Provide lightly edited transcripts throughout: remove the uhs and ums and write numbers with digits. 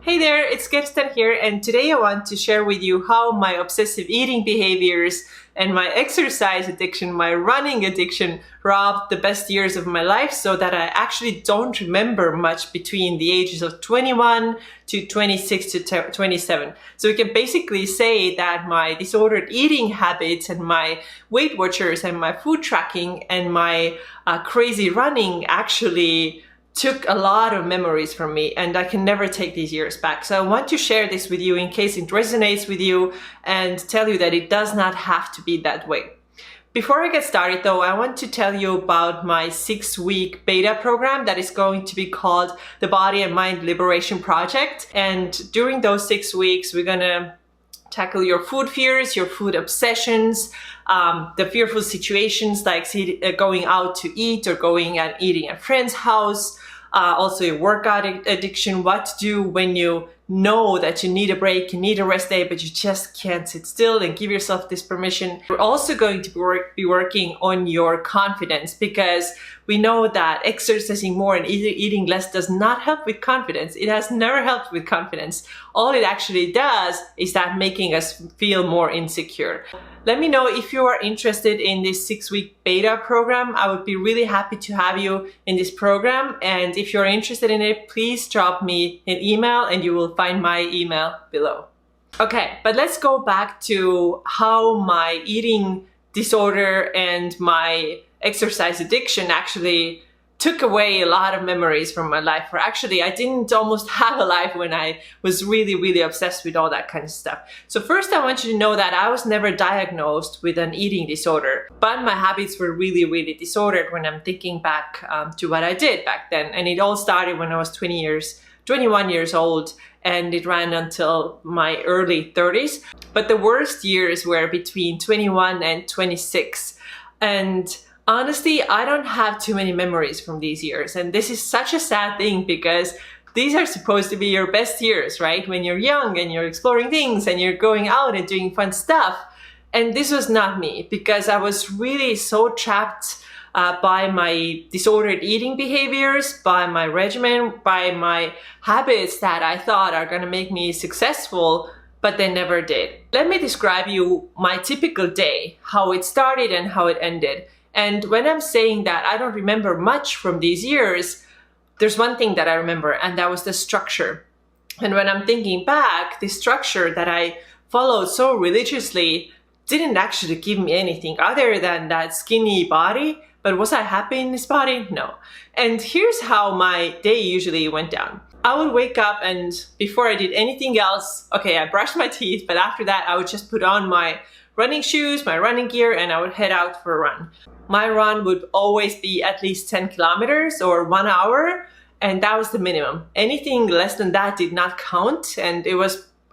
Hey there, it's Kirsten here, and today I want to share with you how my obsessive eating behaviors and my exercise addiction, my running addiction, robbed the best years of my life so that I actually don't remember much between the ages of 21 to 26 to 27. So we can basically say that my disordered eating habits and my Weight Watchers and my food tracking and my crazy running actually took a lot of memories from me, and I can never take these years back. So I want to share this with you in case it resonates with you and tell you that it does not have to be that way. Before I get started though, I want to tell you about my 6-week beta program that is going to be called the Body and Mind Liberation Project. And during those 6 weeks, we're gonna tackle your food fears, your food obsessions, the fearful situations like going out to eat or going and eating at a friend's house, also your workout addiction, what to do when you know that you need a break, you need a rest day, but you just can't sit still, and give yourself this permission. We're also going to be working on your confidence, because we know that exercising more and eating less does not help with confidence. It has never helped with confidence. All it actually does is that making us feel more insecure. Let me know if you are interested in this 6-week beta program. I would be really happy to have you in this program. And if you're interested in it, please drop me an email and you will find my email below. Okay, but let's go back to how my eating disorder and my exercise addiction actually took away a lot of memories from my life. Or actually, I didn't almost have a life when I was really obsessed with all that kind of stuff. So first, I want you to know that I was never diagnosed with an eating disorder, but my habits were really disordered when I'm thinking back to what I did back then. And it all started when I was 21 years old, and it ran until my early 30s. But the worst years were between 21 and 26. And honestly, I don't have too many memories from these years. And this is such a sad thing, because these are supposed to be your best years, right? When you're young and you're exploring things and you're going out and doing fun stuff. And this was not me, because I was really so trapped by my disordered eating behaviors, by my regimen, by my habits that I thought are gonna make me successful, but they never did. Let me describe you my typical day, how it started and how it ended. And when I'm saying that I don't remember much from these years, there's one thing that I remember, and that was the structure. And when I'm thinking back, the structure that I followed so religiously didn't actually give me anything other than that skinny body. But was I happy in this body? No. And here's how my day usually went down. I would wake up, and before I did anything else, okay, I brushed my teeth, but after that I would just put on my running shoes, my running gear, and I would head out for a run. My run would always be at least 10 kilometers or 1 hour, and that was the minimum. Anything less than that did not count, and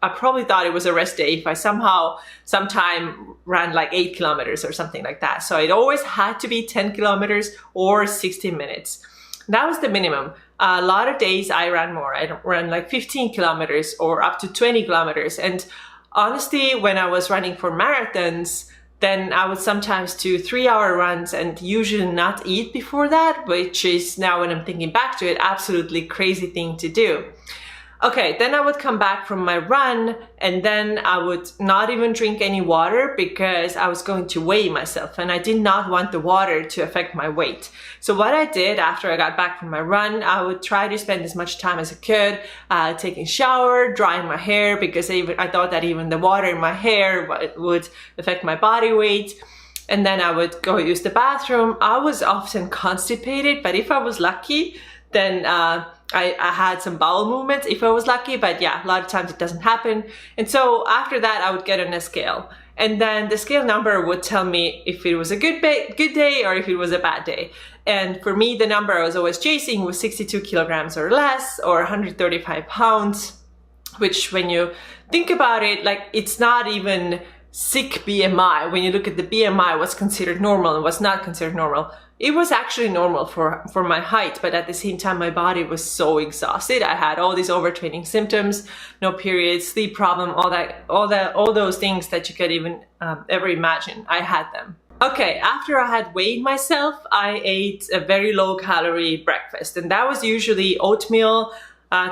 I probably thought it was a rest day if I sometime ran like 8 kilometers or something like that. So it always had to be 10 kilometers or 60 minutes. That was the minimum. A lot of days I ran more. I ran like 15 kilometers or up to 20 kilometers. And honestly, when I was running for marathons, then I would sometimes do 3-hour runs and usually not eat before that, which is now, when I'm thinking back to it, absolutely crazy thing to do. Okay, then I would come back from my run, and then I would not even drink any water, because I was going to weigh myself and I did not want the water to affect my weight. So what I did after I got back from my run, I would try to spend as much time as I could taking a shower, drying my hair, because I thought that even the water in my hair would affect my body weight. And then I would go use the bathroom. I was often constipated, but if I was lucky, then I had some bowel movements if I was lucky, but yeah, a lot of times it doesn't happen. And so after that, I would get on a scale, and then the scale number would tell me if it was a good day or if it was a bad day. And for me, the number I was always chasing was 62 kilograms or less, or 135 pounds, which, when you think about it, like, it's not even sick BMI. When you look at the BMI, what's considered normal and what's not considered normal. It was actually normal for my height, but at the same time, my body was so exhausted. I had all these overtraining symptoms, no periods, sleep problem, all those things that you could even ever imagine. I had them. Okay, after I had weighed myself, I ate a very low calorie breakfast, and that was usually oatmeal,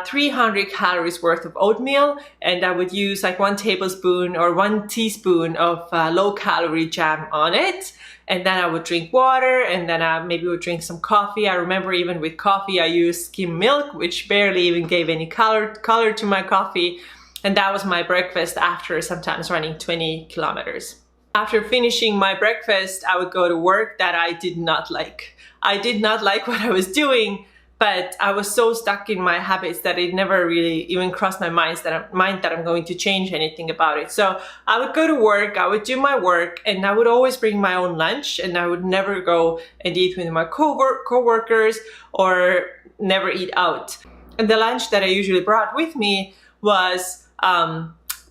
300 calories worth of oatmeal, and I would use like 1 tablespoon or 1 teaspoon of low-calorie jam on it. And then I would drink water, and then I maybe would drink some coffee. I remember even with coffee, I used skim milk, which barely even gave any color to my coffee. And that was my breakfast after sometimes running 20 kilometers. After finishing my breakfast, I would go to work that I did not like. I did not like what I was doing, but I was so stuck in my habits that it never really even crossed my mind that I'm going to change anything about it. So I would go to work, I would do my work, and I would always bring my own lunch, and I would never go and eat with my co-workers or never eat out. And the lunch that I usually brought with me was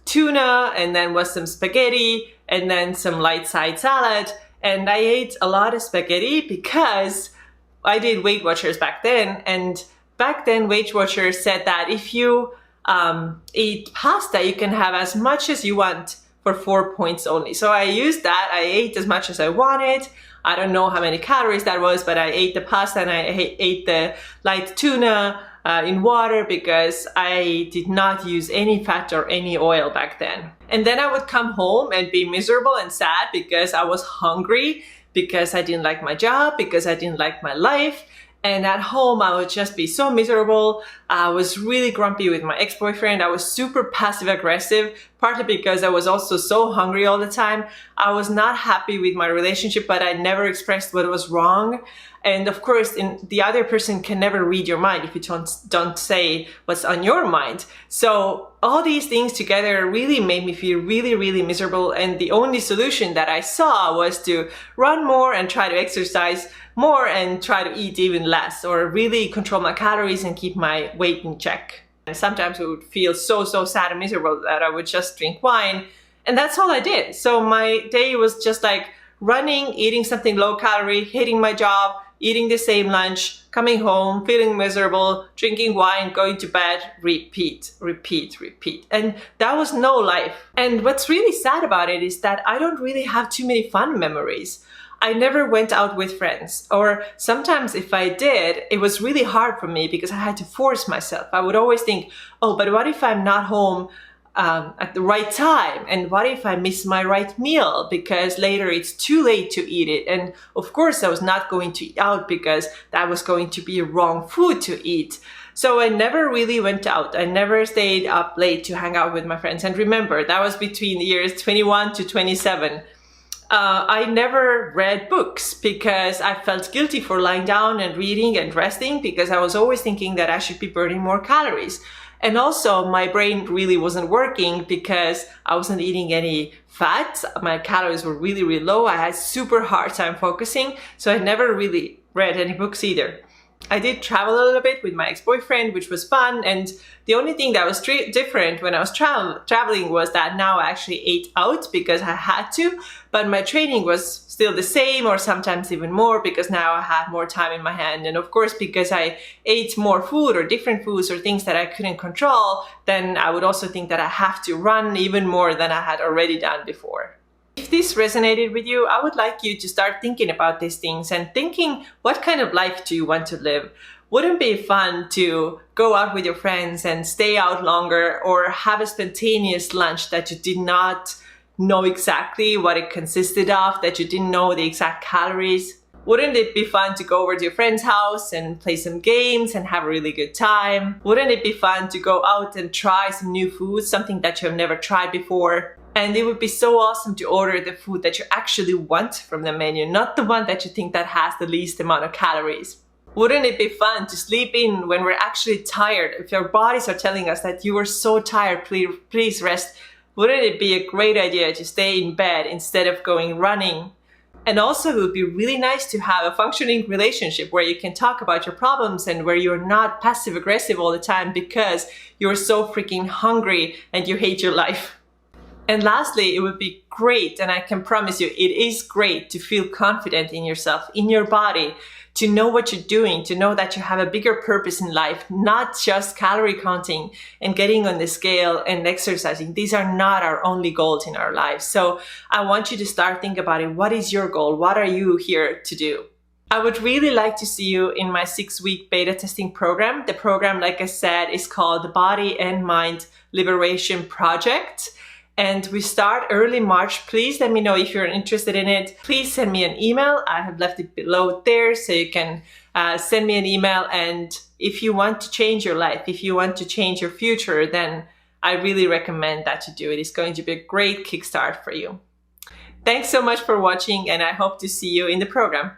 tuna, and then was some spaghetti, and then some light side salad. And I ate a lot of spaghetti because I did Weight Watchers back then, and back then Weight Watchers said that if you eat pasta, you can have as much as you want for 4 points only. So I used that. I ate as much as I wanted. I don't know how many calories that was, but I ate the pasta and I ate the light tuna in water because I did not use any fat or any oil back then. And then I would come home and be miserable and sad because I was hungry, because I didn't like my job, because I didn't like my life. And at home, I would just be so miserable. I was really grumpy with my ex-boyfriend. I was super passive aggressive, partly because I was also so hungry all the time. I was not happy with my relationship, but I never expressed what was wrong. And of course, the other person can never read your mind if you don't say what's on your mind. So all these things together really made me feel really, really miserable. And the only solution that I saw was to run more and try to exercise more and try to eat even less, or really control my calories and keep my weight in check. And sometimes I would feel so sad and miserable that I would just drink wine. And that's all I did. So my day was just like running, eating something low calorie, hating my job, eating the same lunch, coming home, feeling miserable, drinking wine, going to bed, repeat. And that was no life. And what's really sad about it is that I don't really have too many fun memories. I never went out with friends, or sometimes if I did, it was really hard for me because I had to force myself. I would always think, oh, but what if I'm not home at the right time? And what if I miss my right meal because later it's too late to eat it? And of course I was not going to eat out because that was going to be wrong food to eat. So I never really went out. I never stayed up late to hang out with my friends. And remember, that was between the years 21 to 27. I never read books because I felt guilty for lying down and reading and resting, because I was always thinking that I should be burning more calories. And also my brain really wasn't working because I wasn't eating any fat. My calories were really, really low. I had super hard time focusing. So I never really read any books either. I did travel a little bit with my ex-boyfriend, which was fun. And the only thing that was different when I was traveling was that now I actually ate out because I had to, but my training was still the same, or sometimes even more, because now I had more time in my hand. And of course, because I ate more food or different foods or things that I couldn't control, then I would also think that I have to run even more than I had already done before. If this resonated with you, I would like you to start thinking about these things and thinking, what kind of life do you want to live? Wouldn't it be fun to go out with your friends and stay out longer, or have a spontaneous lunch that you did not know exactly what it consisted of, that you didn't know the exact calories? Wouldn't it be fun to go over to your friend's house and play some games and have a really good time? Wouldn't it be fun to go out and try some new foods, something that you have never tried before? And it would be so awesome to order the food that you actually want from the menu, not the one that you think that has the least amount of calories. Wouldn't it be fun to sleep in when we're actually tired? If our bodies are telling us that you are so tired, please rest. Wouldn't it be a great idea to stay in bed instead of going running? And also, it would be really nice to have a functioning relationship where you can talk about your problems and where you're not passive aggressive all the time because you're so freaking hungry and you hate your life. And lastly, it would be great, and I can promise you, it is great to feel confident in yourself, in your body, to know what you're doing, to know that you have a bigger purpose in life, not just calorie counting and getting on the scale and exercising. These are not our only goals in our lives. So I want you to start thinking about it. What is your goal? What are you here to do? I would really like to see you in my 6-week beta testing program. The program, like I said, is called the Body and Mind Liberation Project. And we start early March. Please let me know if you're interested in it. Please send me an email. I have left it below there, so you can send me an email. And if you want to change your life, if you want to change your future, then I really recommend that you do it. It's going to be a great kickstart for you. Thanks so much for watching, and I hope to see you in the program.